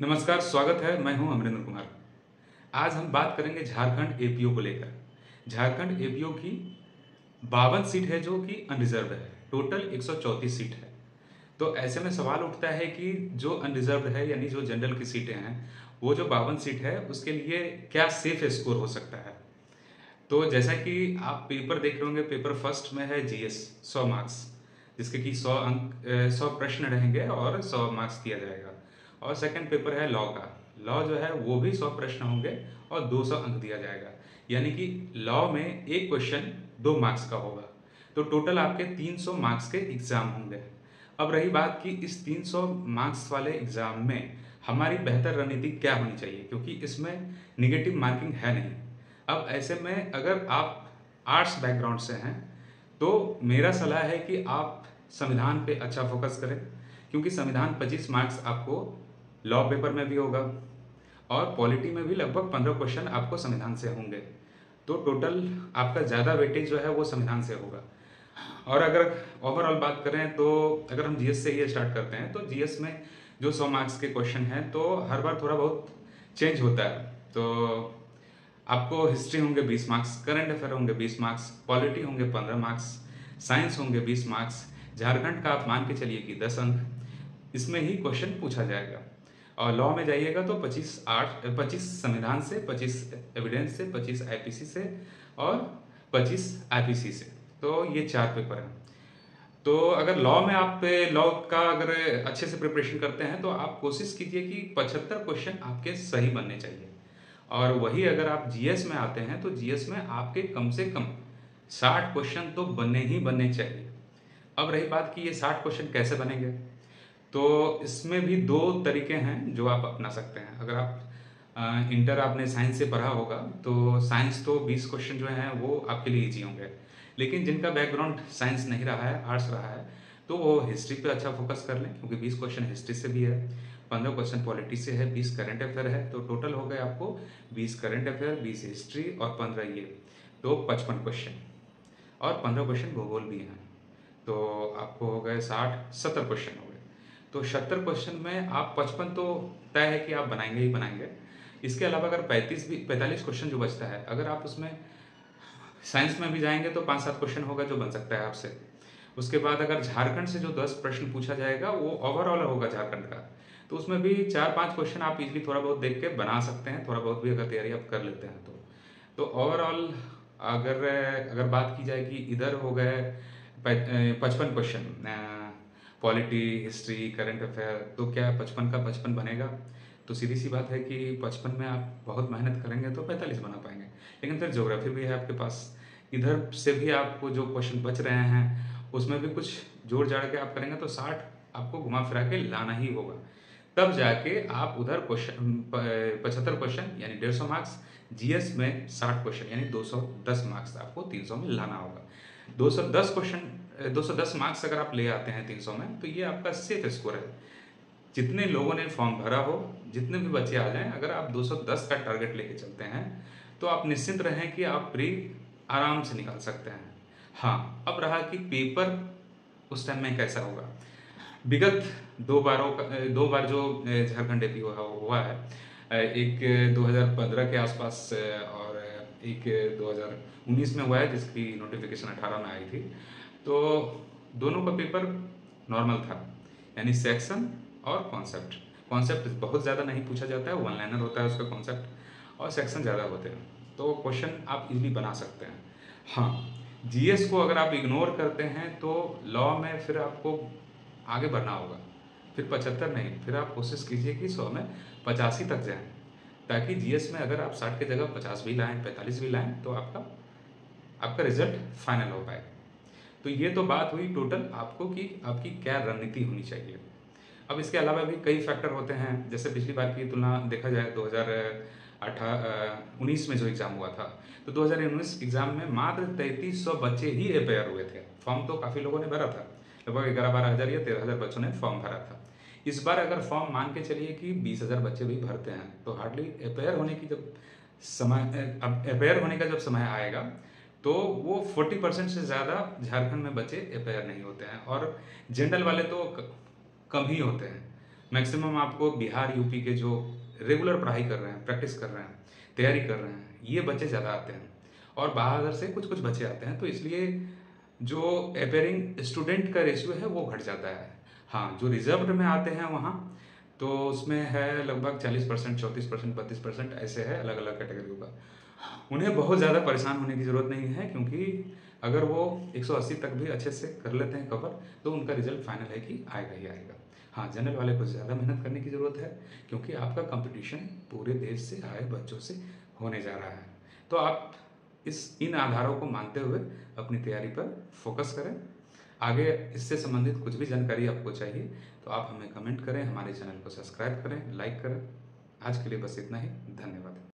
नमस्कार, स्वागत है। मैं हूं अमरेंद्र कुमार। आज हम बात करेंगे झारखंड एपीओ को लेकर। झारखंड एपीओ की 52 सीट है जो कि अनरिजर्व है। टोटल 134 सीट है। तो ऐसे में सवाल उठता है कि जो अनरिजर्व है यानी जो जनरल की सीटें हैं, वो जो 52 सीट है उसके लिए क्या सेफ स्कोर हो सकता है। तो जैसा कि आप पेपर देख रहे होंगे, पेपर फर्स्ट में है जीएस 100 मार्क्स, जिसके कि 100 अंक 100 प्रश्न रहेंगे और 100 मार्क्स दिया जाएगा। और सेकंड पेपर है लॉ का। लॉ जो है वो भी 100 प्रश्न होंगे और 200 अंक दिया जाएगा। यानी कि लॉ में एक क्वेश्चन 2 मार्क्स का होगा। तो टोटल आपके 300 मार्क्स के एग्जाम होंगे। अब रही बात कि इस 300 मार्क्स वाले एग्जाम में हमारी बेहतर रणनीति क्या होनी चाहिए, क्योंकि इसमें निगेटिव मार्किंग है नहीं। अब ऐसे में अगर आप आर्ट्स बैकग्राउंड से हैं तो मेरा सलाह है कि आप संविधान पे अच्छा फोकस करें, क्योंकि संविधान 25 मार्क्स आपको लॉ पेपर में भी होगा और पॉलिटी में भी लगभग 15 क्वेश्चन आपको संविधान से होंगे। तो टोटल आपका ज़्यादा वेटेज जो है वो संविधान से होगा। और अगर ओवरऑल बात करें तो अगर हम जीएस से ही स्टार्ट करते हैं तो जीएस में जो 100 मार्क्स के क्वेश्चन हैं तो हर बार थोड़ा बहुत चेंज होता है। तो आपको हिस्ट्री होंगे 20 मार्क्स, करंट अफेयर होंगे 20 मार्क्स, पॉलिटी होंगे 15 मार्क्स, साइंस होंगे 20 मार्क्स, झारखंड का आप मान के चलिए कि 10 अंक इसमें ही क्वेश्चन पूछा जाएगा। और लॉ में जाइएगा तो 25 संविधान से, 25 एविडेंस से, 25 आईपीसी से और 25 आईपीसी से। तो ये 4 पेपर हैं। तो अगर लॉ में आप लॉ का अगर अच्छे से प्रिपरेशन करते हैं तो आप कोशिश कीजिए कि 75 क्वेश्चन आपके सही बनने चाहिए। और वही अगर आप जीएस में आते हैं तो जीएस में आपके कम से कम 60 क्वेश्चन तो बनने ही बनने चाहिए। अब रही बात कि ये 60 क्वेश्चन कैसे बनेंगे, तो इसमें भी 2 तरीके हैं जो आप अपना सकते हैं। अगर आप इंटर आपने साइंस से पढ़ा होगा तो साइंस तो 20 क्वेश्चन जो हैं वो आपके लिए ईजी होंगे। लेकिन जिनका बैकग्राउंड साइंस नहीं रहा है, आर्ट्स रहा है, तो वो हिस्ट्री पे अच्छा फोकस कर लें, क्योंकि 20 क्वेश्चन हिस्ट्री से भी है, 15 क्वेश्चन पॉलिटी से है, 20 करंट अफेयर है। तो टोटल हो गए आपको 20 करंट अफेयर, 20 हिस्ट्री और 15 ये, तो 55 क्वेश्चन। और 15 क्वेश्चन भूगोल भी हैं। तो आपको हो गए 70 क्वेश्चन हो गए। तो 70 क्वेश्चन में आप 55 तो तय है कि आप बनाएंगे ही बनाएंगे। इसके अलावा अगर 45 क्वेश्चन जो बचता है, अगर आप उसमें साइंस में भी जाएंगे तो 5-7 क्वेश्चन होगा जो बन सकता है आपसे। उसके बाद अगर झारखंड से जो 10 प्रश्न पूछा जाएगा वो ओवरऑल होगा झारखंड का, तो उसमें भी 4-5 क्वेश्चन आप इजीली थोड़ा बहुत देख के बना सकते हैं, थोड़ा बहुत भी अगर तैयारी आप कर लेते हैं तो ओवरऑल अगर अगर बात की जाए कि इधर हो गए 55 question, polity, history, current affair, तो क्या 55 का 55 बनेगा? तो सीधी सी बात है कि 55 में आप बहुत मेहनत करेंगे तो 45 बना पाएंगे। लेकिन फिर ज्योग्राफी भी है आपके पास, इधर से भी आपको जो क्वेश्चन बच रहे हैं उसमें भी कुछ जोड़ जाड़ के आप करेंगे तो 60 आपको घुमा फिरा के लाना ही होगा। तब जाके आप उधर क्वेश्चन 75 क्वेश्चन यानी 150 मार्क्स, जीएस में 60 क्वेश्चन यानी 210 मार्क्स आपको 300 में लाना होगा। 210 क्वेश्चन 210 मार्क्स अगर आप ले आते हैं 300 में तो ये आपका सेफ स्कोर है। जितने लोगों ने फॉर्म भरा हो, जितने भी बच्चे आ जाएं, अगर आप 210 का टारगेट लेके चलते हैं तो आप निश्चिंत रहें कि आप प्री आराम से निकाल सकते हैं। हाँ, अब रहा कि पेपर उस टाइम में कैसा होगा। विगत 2 बार जो झारखंड एपी हुआ है, एक 2015 के आसपास और एक 2019 में हुआ है, जिसकी नोटिफिकेशन 18 में आई थी। तो दोनों का पेपर नॉर्मल था, यानी सेक्शन और कॉन्सेप्ट। कॉन्सेप्ट बहुत ज़्यादा नहीं पूछा जाता है, 1 लाइनर होता है उसका कॉन्सेप्ट, और सेक्शन ज़्यादा होते हैं, तो क्वेश्चन आप इजीली बना सकते हैं। हाँ, जीएस को अगर आप इग्नोर करते हैं तो लॉ में फिर आपको आगे बढ़ना होगा। फिर 75 नहीं, फिर आप कोशिश कीजिए कि 100 में 85 तक जाएं, ताकि जीएस में अगर आप 60 की जगह 50 भी लाएं, 45 भी लाएं, तो आपका रिजल्ट फाइनल हो पाए। तो ये तो बात हुई टोटल आपको कि आपकी क्या रणनीति होनी चाहिए। अब इसके अलावा भी कई फैक्टर होते हैं, जैसे पिछली बार की तुलना देखा जाए 2019 में जो एग्ज़ाम हुआ था, तो 2019 एग्ज़ाम में मात्र 3300 बच्चे ही अपेयर हुए थे। फॉर्म तो काफ़ी लोगों ने भरा था, लगभग 11-12 हज़ार या 13,000 बच्चों ने फॉर्म भरा था। इस बार अगर फॉर्म मान के चलिए कि 20,000 बच्चे भी भरते हैं तो हार्डली अपेयर होने की जब अपेयर होने का जब समय आएगा तो वो 40% से ज़्यादा झारखंड में बच्चे अपेयर नहीं होते हैं, और जनरल वाले तो कम ही होते हैं। मैक्सिमम आपको बिहार यूपी के जो रेगुलर पढ़ाई कर रहे हैं, प्रैक्टिस कर रहे हैं, तैयारी कर रहे हैं, ये बच्चे ज़्यादा आते हैं और बाहर से कुछ कुछ बच्चे आते हैं, तो इसलिए जो अपेयरिंग स्टूडेंट का रेशियो है वो घट जाता है। हाँ, जो रिजर्व्ड में आते हैं वहाँ तो उसमें है लगभग 40%, 34%, 32% ऐसे है अलग अलग कैटेगरी का। उन्हें बहुत ज़्यादा परेशान होने की ज़रूरत नहीं है, क्योंकि अगर वो 180 तक भी अच्छे से कर लेते हैं कवर, तो उनका रिजल्ट फाइनल है कि आएगा ही आएगा। हाँ, जनरल वाले को ज़्यादा मेहनत करने की ज़रूरत है, क्योंकि आपका कंपटीशन पूरे देश से आए बच्चों से होने जा रहा है। तो आप इन आधारों को मानते हुए अपनी तैयारी पर फोकस करें। आगे इससे संबंधित कुछ भी जानकारी आपको चाहिए तो आप हमें कमेंट करें, हमारे चैनल को सब्सक्राइब करें, लाइक करें। आज के लिए बस इतना ही। धन्यवाद।